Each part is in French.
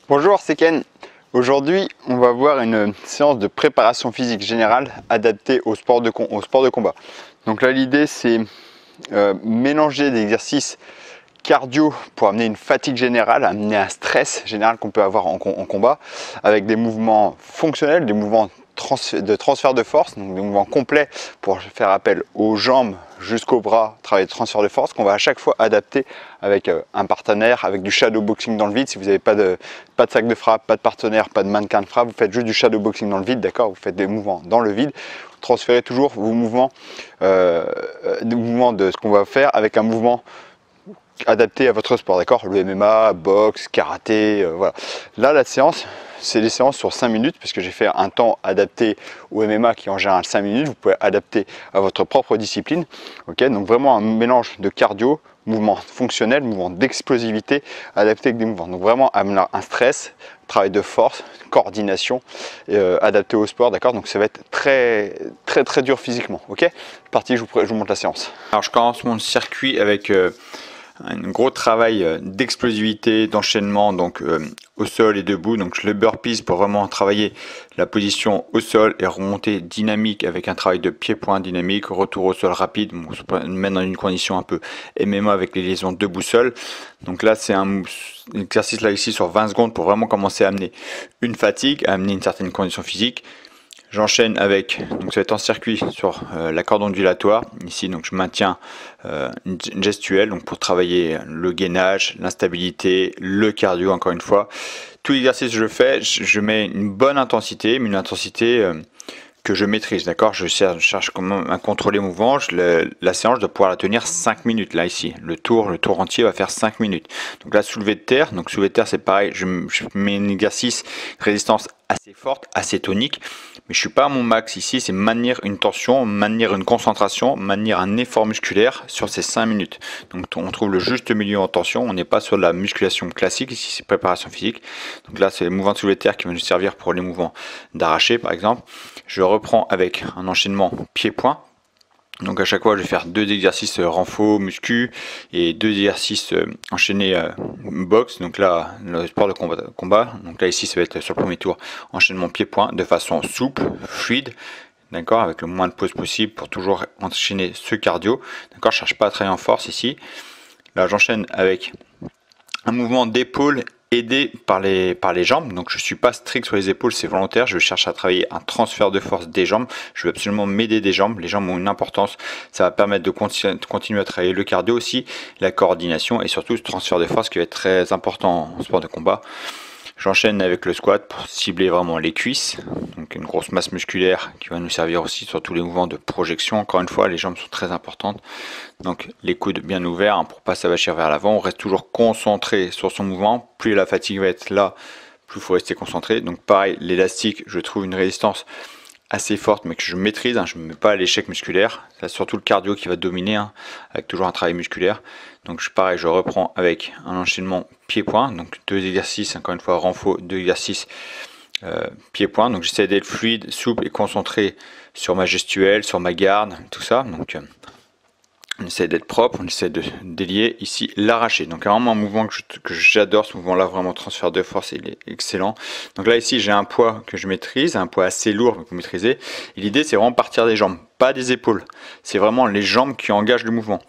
Bonjour, c'est Ken. Aujourd'hui, on va voir une séance de préparation physique générale adaptée au sport de combat. Donc là, l'idée, c'est mélanger des exercices cardio pour amener une fatigue générale, amener un stress général qu'on peut avoir en combat, avec des mouvements fonctionnels, des mouvements de transfert de force, donc des mouvements complets pour faire appel aux jambes jusqu'aux bras, travailler de transfert de force qu'on va à chaque fois adapter avec un partenaire, avec du shadow boxing dans le vide. Si vous n'avez pas de sac de frappe, pas de partenaire, pas de mannequin de frappe, vous faites juste du shadow boxing dans le vide, d'accord? Vous faites des mouvements dans le vide, vous transférez toujours vos mouvements, de ce qu'on va faire avec un mouvement adapté à votre sport, d'accord? Le MMA, boxe, karaté, voilà. Là, la séance, c'est des séances sur 5 minutes, parce que j'ai fait un temps adapté au MMA qui est en général 5 minutes. Vous pouvez adapter à votre propre discipline, ok? Donc vraiment un mélange de cardio, mouvement fonctionnel, mouvement d'explosivité, adapté avec des mouvements. Donc vraiment un stress, travail de force, coordination, adapté au sport, d'accord? Donc ça va être très dur physiquement, ok? Parti, je vous montre la séance. Alors je commence mon circuit avec un gros travail d'explosivité, d'enchaînement, donc au sol et debout. Donc le burpees pour vraiment travailler la position au sol et remonter dynamique avec un travail de pied-point dynamique, retour au sol rapide, même dans une condition un peu MMA avec les liaisons debout-sol. Donc là c'est un exercice là ici sur 20 secondes pour vraiment commencer à amener une fatigue, à amener une certaine condition physique. J'enchaîne avec, donc ça va être en circuit sur la corde ondulatoire. Ici, donc je maintiens une gestuelle, donc pour travailler le gainage, l'instabilité, le cardio, encore une fois. Tout l'exercice que je fais, je mets une bonne intensité, mais une intensité que je maîtrise, d'accord? Je cherche comment à contrôler le mouvement. La séance, je dois pouvoir la tenir 5 minutes, là, ici. Le tour entier va faire 5 minutes. Donc là, soulevé de terre. Donc soulevé de terre, c'est pareil. Je mets un exercice résistance assez forte, assez tonique. Mais je suis pas à mon max ici. C'est maintenir une tension, maintenir une concentration, maintenir un effort musculaire sur ces 5 minutes. Donc on trouve le juste milieu en tension. On n'est pas sur la musculation classique. Ici, c'est préparation physique. Donc là, c'est les mouvements de soulevé de terre qui vont nous servir pour les mouvements d'arraché, par exemple. Je reprends avec un enchaînement pied-point. Donc à chaque fois, je vais faire 2 exercices renfo, muscu et 2 exercices enchaînés boxe. Donc là, le sport de combat. Donc là, ici, ça va être sur le premier tour, enchaînement pied-point de façon souple, fluide. D'accord, avec le moins de pause possible pour toujours enchaîner ce cardio. D'accord, je cherche pas à travailler en force ici. Là, j'enchaîne avec un mouvement d'épaule aidé par les jambes. Donc je suis pas strict sur les épaules, c'est volontaire. Je cherche à travailler un transfert de force des jambes. Je veux absolument m'aider des jambes. Les jambes ont une importance. Ça va permettre de continuer à travailler le cardio aussi, la coordination et surtout ce transfert de force qui va être très important en sport de combat. J'enchaîne avec le squat pour cibler vraiment les cuisses, donc une grosse masse musculaire qui va nous servir aussi sur tous les mouvements de projection. Encore une fois, les jambes sont très importantes, donc les coudes bien ouverts pour pas s'avachir vers l'avant. On reste toujours concentré sur son mouvement. Plus la fatigue va être là, plus il faut rester concentré. Donc pareil, l'élastique, je trouve une résistance assez forte, mais que je maîtrise. Je ne me mets pas à l'échec musculaire. C'est surtout le cardio qui va dominer, avec toujours un travail musculaire. Donc pareil, je reprends avec un enchaînement pied-point. Donc 2 exercices, encore une fois, renfo, 2 exercices pied-point. Donc j'essaie d'être fluide, souple et concentré sur ma gestuelle, sur ma garde, tout ça. Donc on essaie d'être propre, on essaie de délier ici l'arraché. Donc vraiment un mouvement que j'adore, ce mouvement-là, vraiment transfert de force, il est excellent. Donc là ici j'ai un poids que je maîtrise, un poids assez lourd que vous maîtrisez. Et l'idée c'est vraiment partir des jambes, pas des épaules. C'est vraiment les jambes qui engagent le mouvement.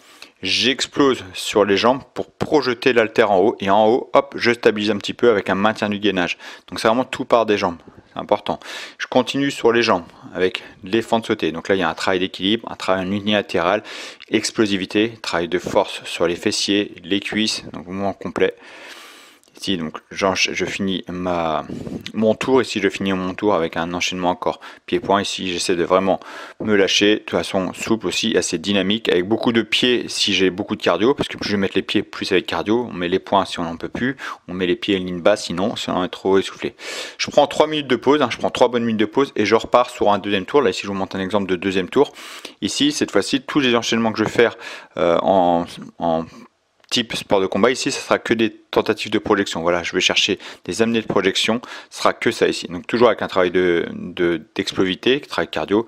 J'explose sur les jambes pour projeter l'haltère en haut. Et en haut, hop, je stabilise un petit peu avec un maintien du gainage. Donc c'est vraiment tout part des jambes. C'est important. Je continue sur les jambes avec les fentes sautées. Donc là, il y a un travail d'équilibre, un travail unilatéral, explosivité, travail de force sur les fessiers, les cuisses, donc mouvement complet. Ici, donc, je finis mon tour. Ici, je finis mon tour avec un enchaînement encore pied-point. Ici, j'essaie de vraiment me lâcher. De toute façon, souple aussi, assez dynamique, avec beaucoup de pieds si j'ai beaucoup de cardio. Parce que plus je vais mettre les pieds, plus avec cardio. On met les poings si on n'en peut plus. On met les pieds en ligne basse sinon, si on est trop essoufflé. Je prends 3 minutes de pause. Je prends 3 bonnes minutes de pause et je repars sur un deuxième tour. Là, ici, je vous montre un exemple de deuxième tour. Ici, cette fois-ci, tous les enchaînements que je vais faire en type sport de combat, ici, ce sera que des tentatives de projection. Voilà, je vais chercher des amenées de projection, ce sera que ça ici. Donc toujours avec un travail d'explosivité, travail cardio.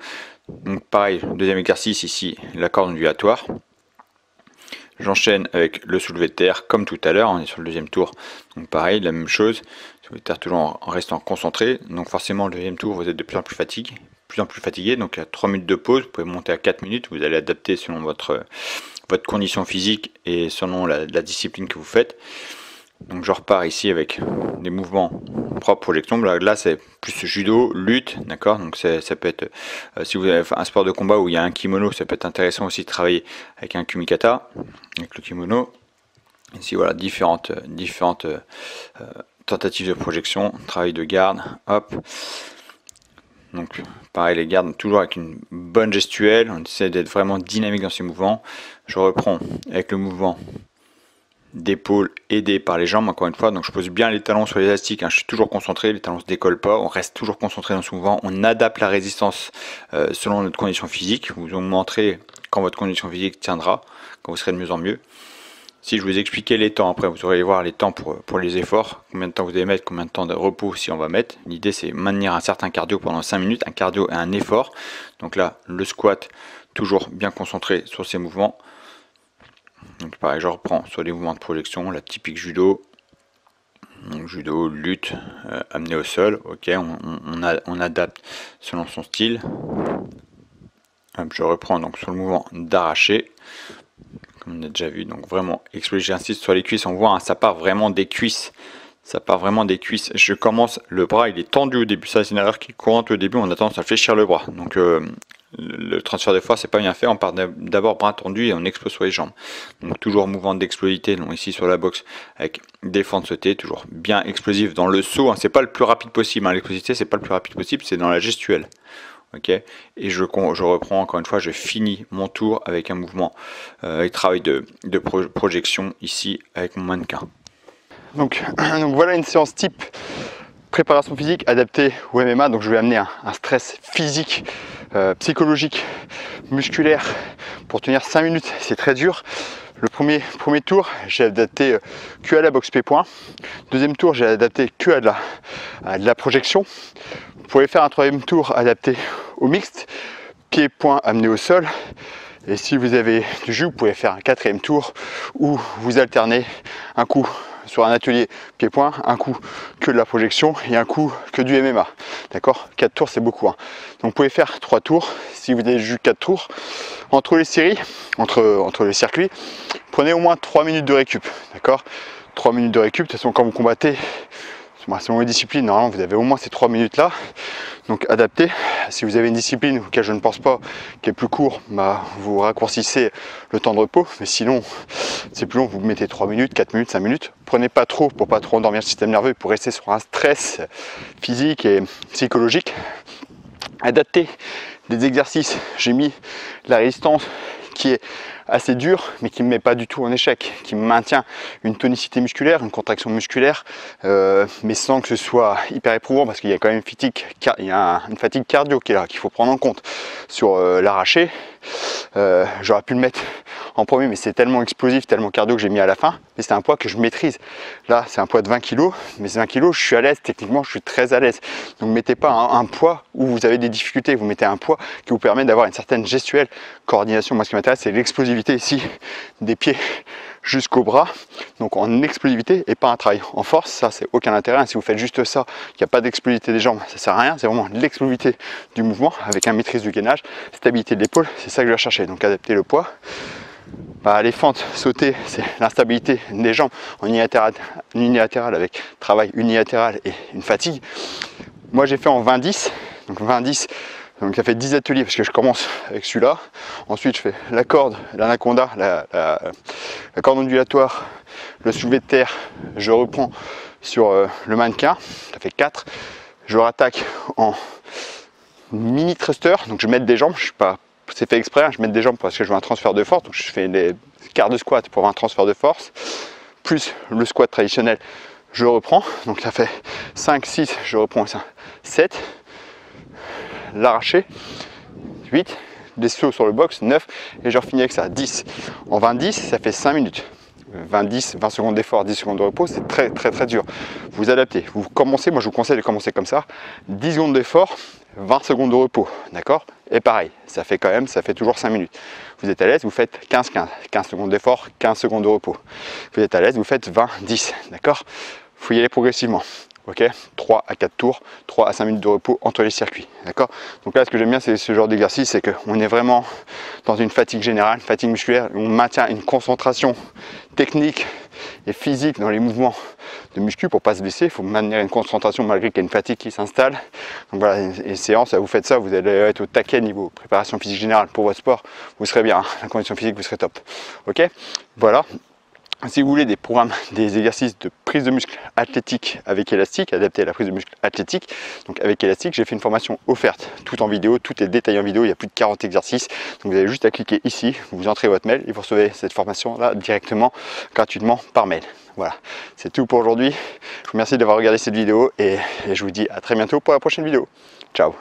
Donc pareil, deuxième exercice ici, la corde ondulatoire. J'enchaîne avec le soulevé de terre comme tout à l'heure, on est sur le deuxième tour, donc pareil, la même chose, soulevé de terre toujours en restant concentré, donc forcément le deuxième tour vous êtes de plus en plus fatigué, donc à 3 minutes de pause, vous pouvez monter à 4 minutes, vous allez adapter selon votre condition physique et selon la discipline que vous faites. Donc je repars ici avec des mouvements propres projection. Là c'est plus judo, lutte, d'accord. Donc ça peut être, si vous avez un sport de combat où il y a un kimono, ça peut être intéressant aussi de travailler avec un kumikata, avec le kimono. Ici voilà, différentes tentatives de projection, travail de garde, hop. Donc pareil, les gardes toujours avec une bonne gestuelle, on essaie d'être vraiment dynamique dans ces mouvements. Je reprends avec le mouvement d'épaule aidé par les jambes, encore une fois, donc je pose bien les talons sur l'élastique, je suis toujours concentré, les talons ne se décollent pas, on reste toujours concentré dans ce mouvement, on adapte la résistance selon notre condition physique, vous augmenterez quand votre condition physique tiendra, quand vous serez de mieux en mieux. Si je vous expliquais les temps, après vous aurez voir les temps pour les efforts, combien de temps vous allez mettre, combien de temps de repos si on va mettre. L'idée c'est maintenir un certain cardio pendant 5 minutes, un cardio et un effort. Donc là, le squat, toujours bien concentré sur ces mouvements. Donc pareil, je reprends sur les mouvements de projection, la typique judo. Donc judo, lutte, amené au sol, ok, on adapte selon son style. Hop, je reprends donc sur le mouvement d'arraché. Comme on a déjà vu, donc vraiment explosif, j'insiste sur les cuisses, on voit, ça part vraiment des cuisses. Ça part vraiment des cuisses. Je commence, le bras il est tendu au début, ça c'est une erreur qui est courante au début, on a tendance à fléchir le bras. Donc le transfert de force c'est pas bien fait, on part d'abord bras tendu et on explose sur les jambes. Donc toujours mouvement d'explosivité, donc ici sur la boxe avec défendre sauter, toujours bien explosif dans le saut, c'est pas le plus rapide possible, l'explosivité c'est pas le plus rapide possible, c'est dans la gestuelle. Ok, et je reprends encore une fois, je finis mon tour avec un mouvement avec travail de projection ici avec mon mannequin. Donc voilà une séance type préparation physique adaptée au MMA. Donc je vais amener un stress physique, psychologique, musculaire pour tenir 5 minutes, c'est très dur. Le premier tour, j'ai adapté que à la boxe pied-point. Deuxième tour, j'ai adapté que à de la projection. Vous pouvez faire un troisième tour adapté au mixte, pied-point amené au sol. Et si vous avez du jus, vous pouvez faire un quatrième tour où vous alternez un coup sur un atelier pied-point, un coup que de la projection et un coup que du MMA. D'accord, 4 tours c'est beaucoup. Donc vous pouvez faire 3 tours. Si vous avez juste 4 tours, entre les séries, entre les circuits, prenez au moins 3 minutes de récup. D'accord, 3 minutes de récup. De toute façon, quand vous combattez, selon les disciplines, normalement vous avez au moins ces 3 minutes là. Donc adaptez. Si vous avez une discipline auquel je ne pense pas, qui est plus court, vous raccourcissez le temps de repos. Mais sinon, c'est plus long, vous mettez 3 minutes, 4 minutes, 5 minutes. Prenez pas trop pour pas trop endormir le système nerveux, pour rester sur un stress physique et psychologique. Adaptez des exercices. J'ai mis la résistance qui est assez dur, mais qui ne me met pas du tout en échec, qui me maintient une tonicité musculaire, une contraction musculaire, mais sans que ce soit hyper éprouvant, parce qu'il y a quand même une fatigue cardio qui est là, qu'il faut prendre en compte. Sur l'arraché, j'aurais pu le mettre en premier, mais c'est tellement explosif, tellement cardio que j'ai mis à la fin, mais c'est un poids que je maîtrise. Là, c'est un poids de 20 kg, mais 20 kg, je suis à l'aise, techniquement, je suis très à l'aise. Donc, mettez pas un poids où vous avez des difficultés, vous mettez un poids qui vous permet d'avoir une certaine gestuelle, coordination. Moi, ce qui m'intéresse, c'est l'explosivité ici, des pieds jusqu'au bras, donc en explosivité et pas un travail en force. Ça, c'est aucun intérêt. Si vous faites juste ça, il n'y a pas d'explosivité des jambes, ça sert à rien. C'est vraiment l'explosivité du mouvement avec un maîtrise du gainage, stabilité de l'épaule, c'est ça que je vais chercher. Donc adapter le poids. Les fentes, sauter, c'est l'instabilité des jambes en unilatéral avec travail unilatéral et une fatigue. Moi j'ai fait en 20-10, donc 20-10, donc ça fait 10 ateliers parce que je commence avec celui-là. Ensuite je fais la corde, l'anaconda, la corde ondulatoire, le soulevé de terre, je reprends sur le mannequin, ça fait 4. Je rattaque en mini thruster, donc je vais mettre des jambes, je suis pas. C'est fait exprès, je mets des jambes parce que je veux un transfert de force, donc je fais des quarts de squat pour avoir un transfert de force, plus le squat traditionnel, je reprends, donc ça fait 5, 6, je reprends ça, 7, l'arraché, 8, des sauts sur le box, 9, et je refinis avec ça, 10. En 20-10, ça fait 5 minutes. 20-10, 20 secondes d'effort, 10 secondes de repos, c'est très dur. Vous adaptez, vous commencez, moi je vous conseille de commencer comme ça, 10 secondes d'effort, 20 secondes de repos, d'accord? Et pareil, ça fait toujours 5 minutes. Vous êtes à l'aise, vous faites 15-15, 15 secondes d'effort, 15 secondes de repos. Vous êtes à l'aise, vous faites 20-10, d'accord? Il faut y aller progressivement. Ok, 3 à 4 tours, 3 à 5 minutes de repos entre les circuits, d'accord? Donc là, ce que j'aime bien, c'est ce genre d'exercice, c'est qu'on est vraiment dans une fatigue générale, une fatigue musculaire, on maintient une concentration technique et physique dans les mouvements de muscu pour pas se blesser. Il faut maintenir une concentration malgré qu'il y ait une fatigue qui s'installe. Donc voilà, une séance, vous faites ça, vous allez être au taquet niveau préparation physique générale pour votre sport, vous serez bien, hein, la condition physique, vous serez top. Ok, voilà. Si vous voulez des programmes, des exercices de prise de muscle athlétique avec élastique, adaptés à la prise de muscle athlétique, donc avec élastique, j'ai fait une formation offerte, tout en vidéo, tout est détaillé en vidéo, il y a plus de 40 exercices. Donc vous avez juste à cliquer ici, vous entrez votre mail et vous recevez cette formation là directement, gratuitement par mail. Voilà, c'est tout pour aujourd'hui. Je vous remercie d'avoir regardé cette vidéo et je vous dis à très bientôt pour la prochaine vidéo. Ciao.